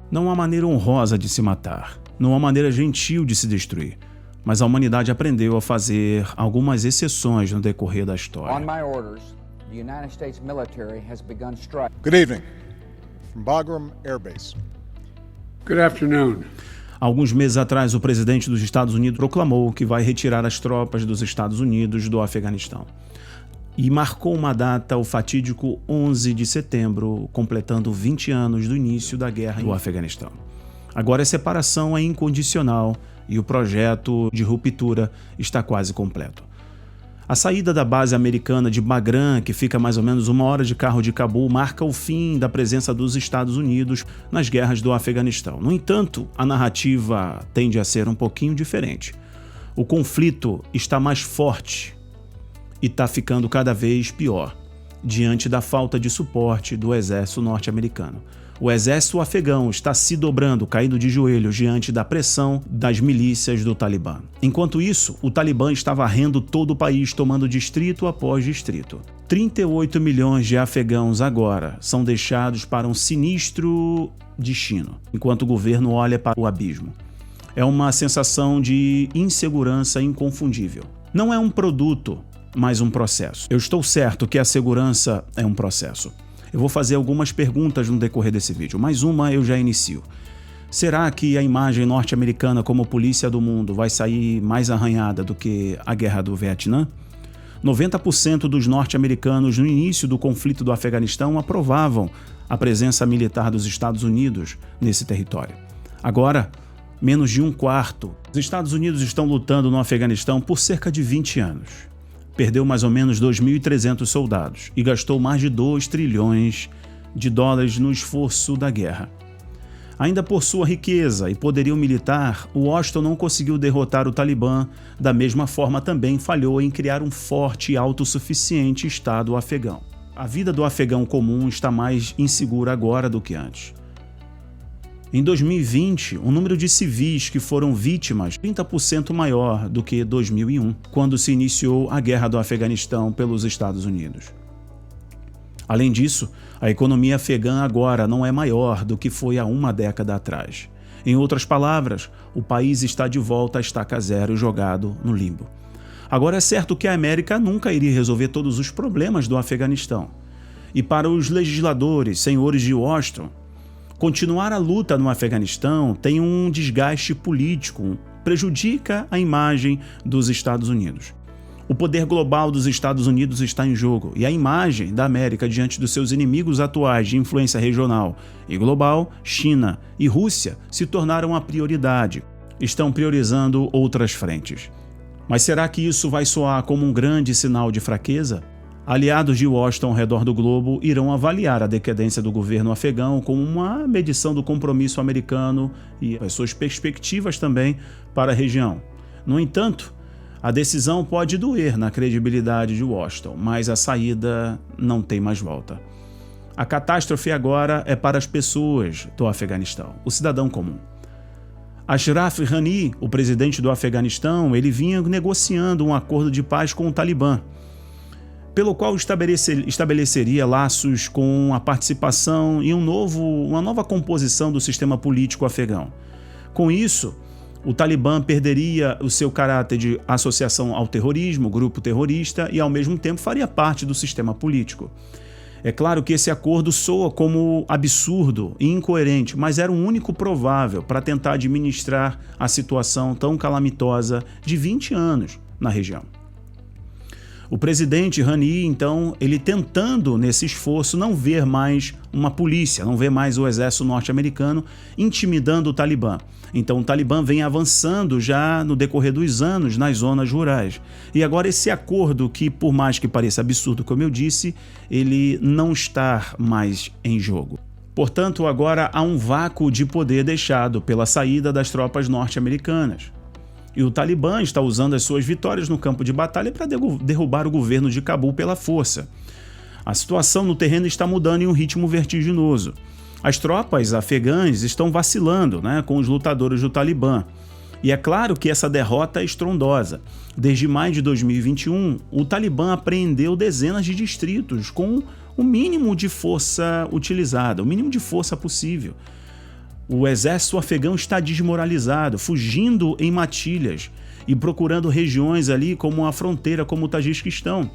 Não há maneira honrosa de se matar, não há maneira gentil de se destruir, mas a humanidade aprendeu a fazer algumas exceções no decorrer da história. On my orders, the United States military has begun strike. Good evening from Bagram Air Base. Good afternoon. Alguns meses atrás, o presidente dos Estados Unidos proclamou que vai retirar as tropas dos Estados Unidos do Afeganistão. E marcou uma data, o fatídico 11 de setembro, completando 20 anos do início da guerra do Afeganistão. Agora a separação é incondicional e o projeto de ruptura está quase completo. A saída da base americana de Bagram, que fica mais ou menos 1 hora de carro de Cabul, marca o fim da presença dos Estados Unidos nas guerras do Afeganistão. No entanto, a narrativa tende a ser um pouquinho diferente. O conflito está mais forte e está ficando cada vez pior, diante da falta de suporte do exército norte-americano. O exército afegão está se dobrando, caindo de joelhos diante da pressão das milícias do Talibã. Enquanto isso, o Talibã está varrendo todo o país, tomando distrito após distrito. 38 milhões de afegãos agora são deixados para um sinistro destino, enquanto o governo olha para o abismo. É uma sensação de insegurança inconfundível. Não é um produto, mas um processo. Eu estou certo que a segurança é um processo. Eu vou fazer algumas perguntas no decorrer desse vídeo, mas uma eu já inicio. Será que a imagem norte-americana como polícia do mundo vai sair mais arranhada do que a guerra do Vietnã? 90% dos norte-americanos no início do conflito do Afeganistão aprovavam a presença militar dos Estados Unidos nesse território. Agora, menos de 1/4. Os Estados Unidos estão lutando no Afeganistão por cerca de 20 anos. Perdeu mais ou menos 2.300 soldados e gastou mais de 2 trilhões de dólares no esforço da guerra. Ainda por sua riqueza e poderio militar, Washington não conseguiu derrotar o Talibã, da mesma forma também falhou em criar um forte e autossuficiente Estado afegão. A vida do afegão comum está mais insegura agora do que antes. Em 2020, o número de civis que foram vítimas 30% maior do que 2001, quando se iniciou a guerra do Afeganistão pelos Estados Unidos. Além disso, a economia afegã agora não é maior do que foi há uma década atrás. Em outras palavras, o país está de volta à estaca zero, jogado no limbo. Agora é certo que a América nunca iria resolver todos os problemas do Afeganistão. E para os legisladores, senhores de Washington, continuar a luta no Afeganistão tem um desgaste político, prejudica a imagem dos Estados Unidos. O poder global dos Estados Unidos está em jogo e a imagem da América diante dos seus inimigos atuais de influência regional e global, China e Rússia, se tornaram a prioridade. Estão priorizando outras frentes. Mas será que isso vai soar como um grande sinal de fraqueza? Aliados de Washington ao redor do globo irão avaliar a decadência do governo afegão como uma medição do compromisso americano e as suas perspectivas também para a região. No entanto, a decisão pode doer na credibilidade de Washington, mas a saída não tem mais volta. A catástrofe agora é para as pessoas do Afeganistão, o cidadão comum. Ashraf Ghani, o presidente do Afeganistão, ele vinha negociando um acordo de paz com o Talibã, pelo qual estabeleceria laços com a participação em uma nova composição do sistema político afegão. Com isso, o Talibã perderia o seu caráter de associação ao terrorismo, grupo terrorista, e ao mesmo tempo faria parte do sistema político. É claro que esse acordo soa como absurdo e incoerente, mas era o único provável para tentar administrar a situação tão calamitosa de 20 anos na região. O presidente Ghani, então, ele tentando nesse esforço não ver mais uma polícia, não ver mais o exército norte-americano intimidando o Talibã. Então o Talibã vem avançando já no decorrer dos anos nas zonas rurais. E agora esse acordo que, por mais que pareça absurdo, como eu disse, ele não está mais em jogo. Portanto, agora há um vácuo de poder deixado pela saída das tropas norte-americanas. E o Talibã está usando as suas vitórias no campo de batalha para derrubar o governo de Cabul pela força. A situação no terreno está mudando em um ritmo vertiginoso. As tropas afegãs estão vacilando, com os lutadores do Talibã. E é claro que essa derrota é estrondosa. Desde maio de 2021, o Talibã apreendeu dezenas de distritos com o mínimo de força utilizada, o mínimo de força possível. O exército afegão está desmoralizado, fugindo em matilhas e procurando regiões ali como a fronteira, como o Tajiquistão.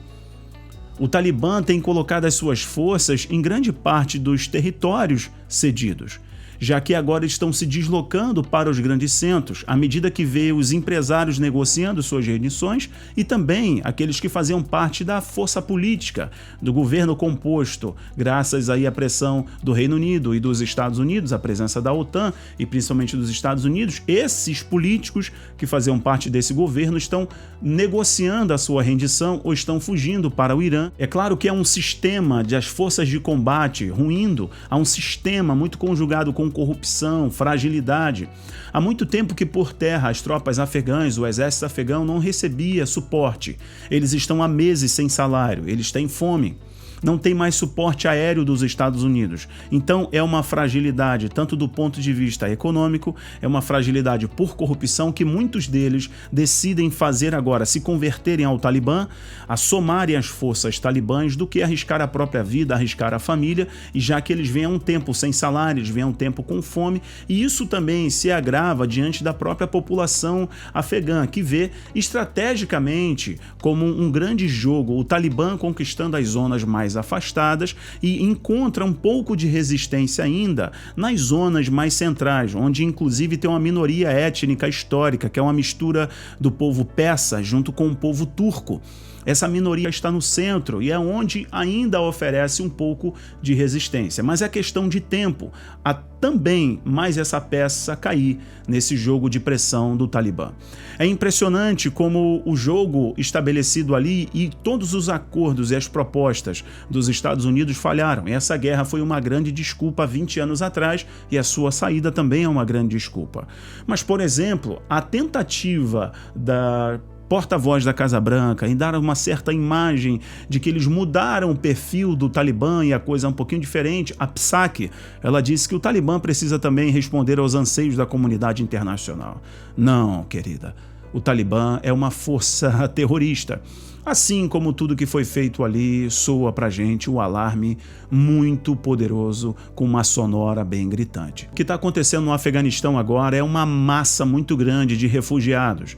O Talibã tem colocado as suas forças em grande parte dos territórios cedidos, já que agora estão se deslocando para os grandes centros, à medida que vê os empresários negociando suas rendições e também aqueles que faziam parte da força política do governo composto, graças aí à pressão do Reino Unido e dos Estados Unidos, a presença da OTAN e principalmente dos Estados Unidos. Esses políticos que faziam parte desse governo estão negociando a sua rendição ou estão fugindo para o Irã. É claro que é um sistema de as forças de combate ruindo, há um sistema muito conjugado com corrupção, fragilidade. Há muito tempo que por terra as tropas afegãs, o exército afegão não recebia suporte. Eles estão há meses sem salário, eles têm fome. Não tem mais suporte aéreo dos Estados Unidos. Então é uma fragilidade, tanto do ponto de vista econômico, é uma fragilidade por corrupção que muitos deles decidem fazer agora, se converterem ao Talibã, a somarem as forças talibãs do que arriscar a própria vida, arriscar a família, e já que eles vêm há um tempo sem salário, eles vêm há um tempo com fome, e isso também se agrava diante da própria população afegã, que vê estrategicamente como um grande jogo o Talibã conquistando as zonas mais afastadas e encontra um pouco de resistência ainda nas zonas mais centrais, onde inclusive tem uma minoria étnica histórica, que é uma mistura do povo persa junto com o povo turco. Essa minoria está no centro e é onde ainda oferece um pouco de resistência. Mas é questão de tempo a também mais essa peça cair nesse jogo de pressão do Talibã. É impressionante como o jogo estabelecido ali e todos os acordos e as propostas dos Estados Unidos falharam. E essa guerra foi uma grande desculpa há 20 anos atrás e a sua saída também é uma grande desculpa. Mas, por exemplo, a tentativa da porta-voz da Casa Branca em dar uma certa imagem de que eles mudaram o perfil do Talibã e a coisa é um pouquinho diferente. A Psaki, ela disse que o Talibã precisa também responder aos anseios da comunidade internacional. Não, querida, o Talibã é uma força terrorista. Assim como tudo que foi feito ali, soa pra gente o alarme muito poderoso com uma sonora bem gritante. O que está acontecendo no Afeganistão agora é uma massa muito grande de refugiados.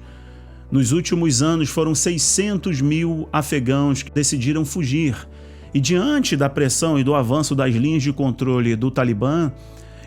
Nos últimos anos foram 600 mil afegãos que decidiram fugir. E diante da pressão e do avanço das linhas de controle do Talibã,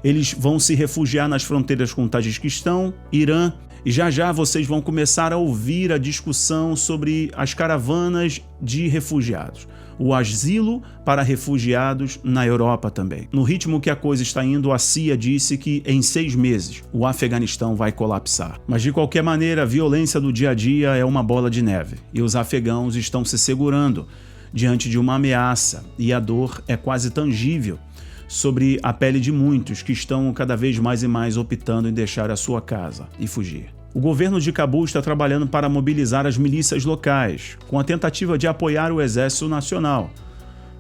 eles vão se refugiar nas fronteiras com o Tajiquistão, Irã, e já vocês vão começar a ouvir a discussão sobre as caravanas de refugiados. O asilo para refugiados na Europa também. No ritmo que a coisa está indo, a CIA disse que em 6 meses o Afeganistão vai colapsar. Mas de qualquer maneira, a violência do dia a dia é uma bola de neve e os afegãos estão se segurando diante de uma ameaça e a dor é quase tangível sobre a pele de muitos que estão cada vez mais e mais optando em deixar a sua casa e fugir. O governo de Cabul está trabalhando para mobilizar as milícias locais, com a tentativa de apoiar o Exército Nacional.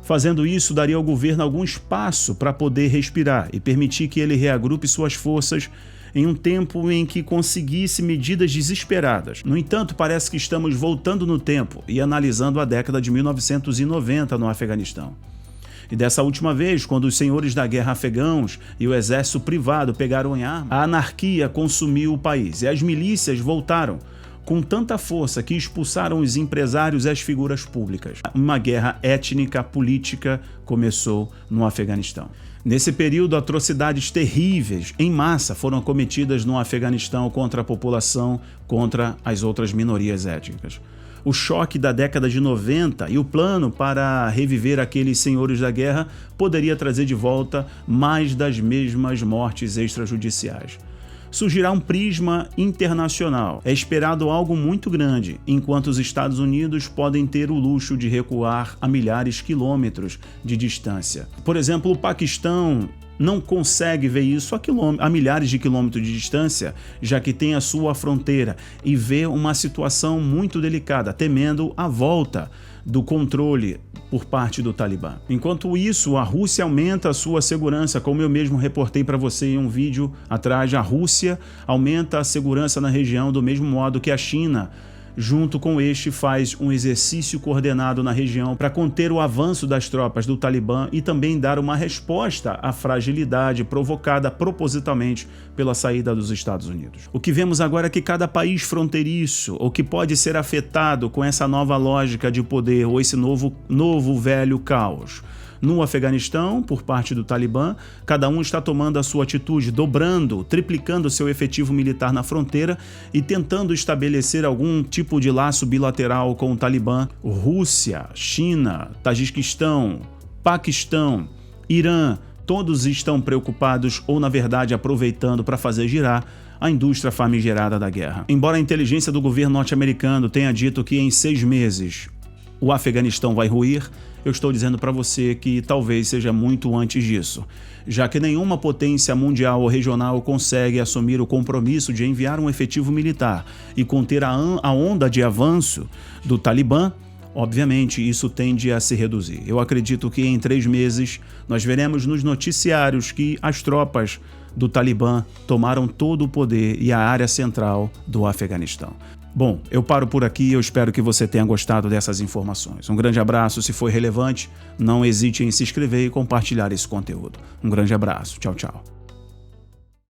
Fazendo isso, daria ao governo algum espaço para poder respirar e permitir que ele reagrupe suas forças em um tempo em que conseguisse medidas desesperadas. No entanto, parece que estamos voltando no tempo e analisando a década de 1990 no Afeganistão. E dessa última vez, quando os senhores da guerra afegãos e o exército privado pegaram em arma, a anarquia consumiu o país e as milícias voltaram com tanta força que expulsaram os empresários e as figuras públicas. Uma guerra étnica política começou no Afeganistão. Nesse período, atrocidades terríveis em massa foram cometidas no Afeganistão contra a população, contra as outras minorias étnicas. O choque da década de 90 e o plano para reviver aqueles senhores da guerra poderia trazer de volta mais das mesmas mortes extrajudiciais. Surgirá um prisma internacional. É esperado algo muito grande, enquanto os Estados Unidos podem ter o luxo de recuar a milhares de quilômetros de distância. Por exemplo, o Paquistão não consegue ver isso a milhares de quilômetros de distância, já que tem a sua fronteira, e vê uma situação muito delicada, temendo a volta do controle por parte do Talibã. Enquanto isso, a Rússia aumenta a sua segurança, como eu mesmo reportei para você em um vídeo atrás. A Rússia aumenta a segurança na região do mesmo modo que a China junto com este, faz um exercício coordenado na região para conter o avanço das tropas do Talibã e também dar uma resposta à fragilidade provocada propositalmente pela saída dos Estados Unidos. O que vemos agora é que cada país fronteiriço, ou que pode ser afetado com essa nova lógica de poder, ou esse novo velho caos, no Afeganistão, por parte do Talibã, cada um está tomando a sua atitude, dobrando, triplicando seu efetivo militar na fronteira e tentando estabelecer algum tipo de laço bilateral com o Talibã. Rússia, China, Tajiquistão, Paquistão, Irã, todos estão preocupados ou, na verdade, aproveitando para fazer girar a indústria famigerada da guerra. Embora a inteligência do governo norte-americano tenha dito que em 6 meses o Afeganistão vai ruir, eu estou dizendo para você que talvez seja muito antes disso, já que nenhuma potência mundial ou regional consegue assumir o compromisso de enviar um efetivo militar e conter a onda de avanço do Talibã. Obviamente, isso tende a se reduzir. Eu acredito que em 3 meses nós veremos nos noticiários que as tropas do Talibã tomaram todo o poder e a área central do Afeganistão. Bom, eu paro por aqui e eu espero que você tenha gostado dessas informações. Um grande abraço, se foi relevante, não hesite em se inscrever e compartilhar esse conteúdo. Um grande abraço, tchau, tchau.